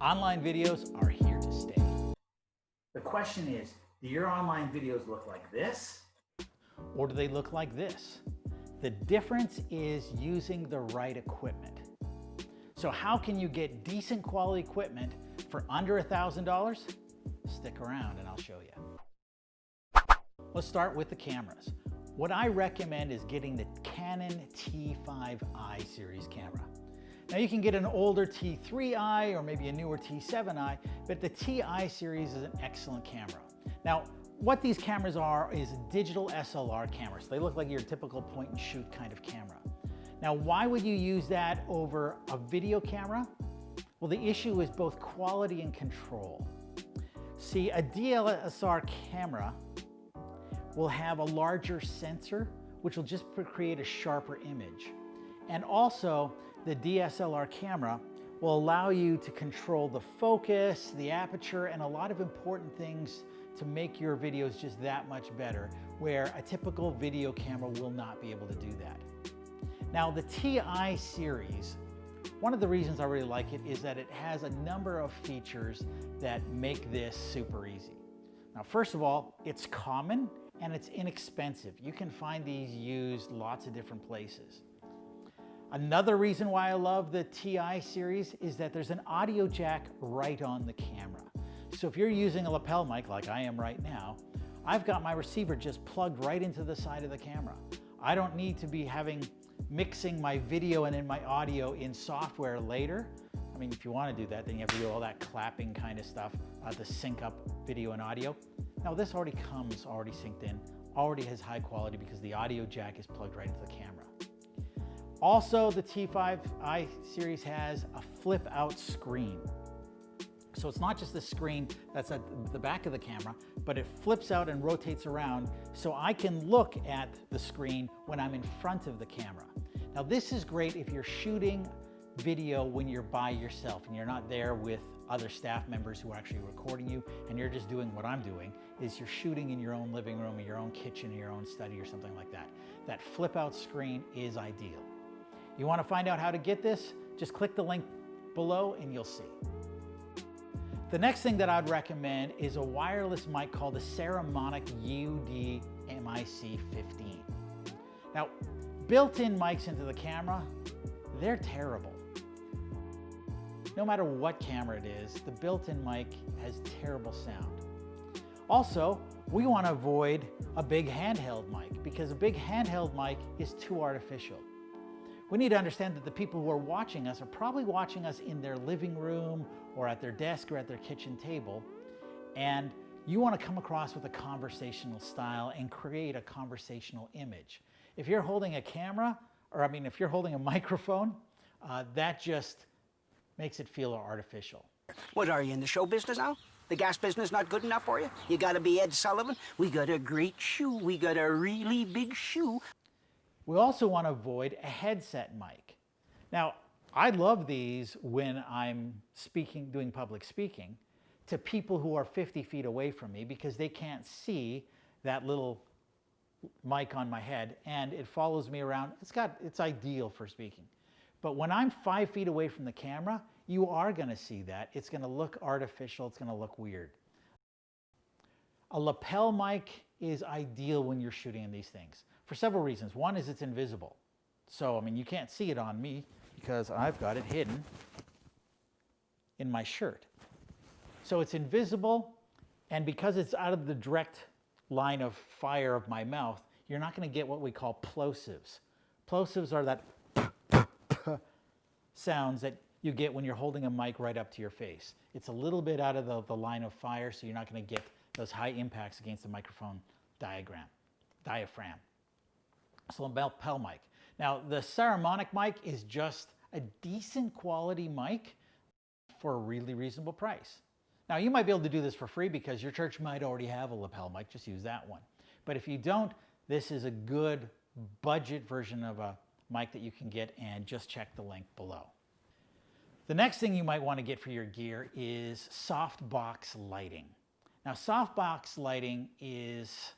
Online videos are here to stay. The question is, do your online videos look like this? Or do they look like this? The difference is using the right equipment. So how can you get decent quality equipment for under $1,000? Stick around and I'll show you. Let's start with the cameras. What I recommend is getting the Canon T5i series camera. Now you can get an older T3i or maybe a newer T7i, but the TI series is an excellent camera. Now, what these cameras are is digital SLR cameras. They look like your typical point and shoot kind of camera. Now, why would you use that over a video camera? Well, the issue is both quality and control. See, a DSLR camera will have a larger sensor, which will just create a sharper image. And also, the DSLR camera will allow you to control the focus, the aperture, and a lot of important things to make your videos just that much better, where a typical video camera will not be able to do that. Now, the TI series, one of the reasons I really like it is that it has a number of features that make this super easy. Now, first of all, it's common and it's inexpensive. You can find these used lots of different places. Another reason why I love the TI series is that there's an audio jack right on the camera. So if you're using a lapel mic like I am right now, I've got my receiver just plugged right into the side of the camera. I don't need to be mixing my video and in my audio in software later. I mean, if you want to do that, then you have to do all that clapping kind of stuff to sync up video and audio. Now this already comes already synced in, already has high quality because the audio jack is plugged right into the camera. Also, the T5i series has a flip out screen. So it's not just the screen that's at the back of the camera, but it flips out and rotates around so I can look at the screen when I'm in front of the camera. Now this is great if you're shooting video when you're by yourself and you're not there with other staff members who are actually recording you and you're just doing what I'm doing, is you're shooting in your own living room or your own kitchen or your own study or something like that. That flip out screen is ideal. You want to find out how to get this? Just click the link below and you'll see. The next thing that I'd recommend is a wireless mic called the Saramonic UD-MIC15. Now, built-in mics into the camera, they're terrible. No matter what camera it is, the built-in mic has terrible sound. Also, we want to avoid a big handheld mic because a big handheld mic is too artificial. We need to understand that the people who are watching us are probably watching us in their living room or at their desk or at their kitchen table, and you want to come across with a conversational style and create a conversational image. If you're holding a camera, if you're holding a microphone, that just makes it feel artificial. What, are you in the show business now? The gas business not good enough for you? You gotta be Ed Sullivan? We got a great shoe. We got a really big shoe. We also want to avoid a headset mic. Now, I love these when I'm doing public speaking to people who are 50 feet away from me because they can't see that little mic on my head and it follows me around. It's ideal for speaking. But when I'm 5 feet away from the camera, you are going to see that. It's going to look artificial. It's going to look weird. A lapel mic is ideal when you're shooting in these things for several reasons. One is it's invisible. So, you can't see it on me because I've got it hidden in my shirt. So it's invisible, and because it's out of the direct line of fire of my mouth, you're not going to get what we call plosives. Plosives are that sounds that you get when you're holding a mic right up to your face. It's a little bit out of the line of fire, so you're not going to get those high impacts against the microphone diaphragm. So a lapel mic. Now, the Saramonic mic is just a decent quality mic for a really reasonable price. Now, you might be able to do this for free because your church might already have a lapel mic. Just use that one. But if you don't, this is a good budget version of a mic that you can get, and just check the link below. The next thing you might want to get for your gear is softbox lighting. Now, softbox lighting is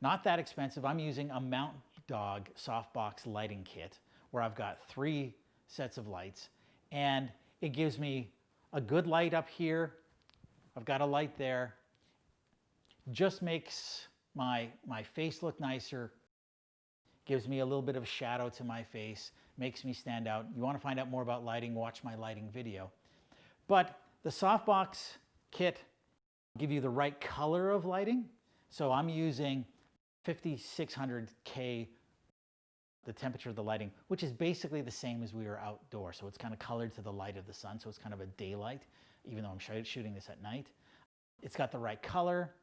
not that expensive. I'm using a MOUNTDOG softbox lighting kit where I've got 3 sets of lights, and it gives me a good light up here. I've got a light there. Just makes my face look nicer, gives me a little bit of shadow to my face, makes me stand out. You want to find out more about lighting, watch my lighting video. But the Softbox kit will give you the right color of lighting. So I'm using 5600K, the temperature of the lighting, which is basically the same as we were outdoors. So it's kind of colored to the light of the sun. So it's kind of a daylight, even though I'm shooting this at night. It's got the right color.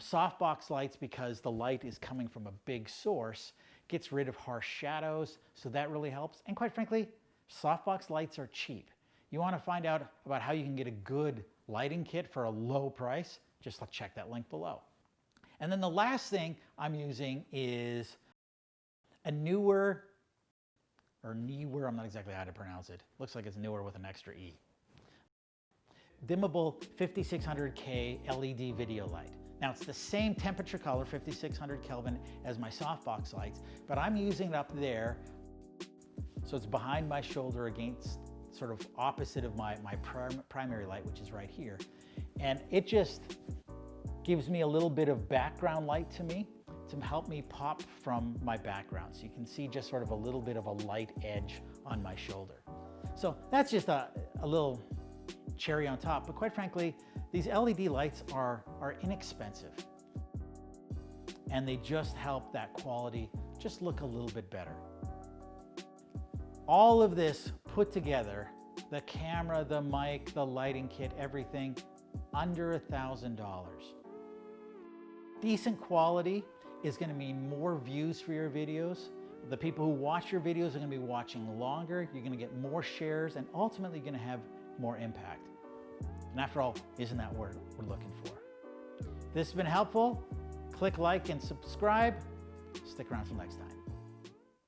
Softbox lights, because the light is coming from a big source, gets rid of harsh shadows. So that really helps. And quite frankly, Softbox lights are cheap. You want to find out about how you can get a good lighting kit for a low price? Just check that link below. And then the last thing I'm using is a Neewer, or Neewer, I'm not exactly how to pronounce it. Looks like it's Neewer with an extra E. Dimmable 5600K LED video light. Now it's the same temperature color, 5600 Kelvin, as my Softbox lights, but I'm using it up there, so it's behind my shoulder against, sort of opposite of my primary light, which is right here. And it just gives me a little bit of background light to me to help me pop from my background. So you can see just sort of a little bit of a light edge on my shoulder. So that's just a little cherry on top, but quite frankly, these LED lights are inexpensive, and they just help that quality just look a little bit better. All of this put together, the camera, the mic, the lighting kit, everything, under $1,000. Decent quality is going to mean more views for your videos. The people who watch your videos are going to be watching longer. You're going to get more shares, and ultimately you're going to have more impact. And after all, isn't that what we're looking for? If this has been helpful, click like and subscribe. Stick around till next time.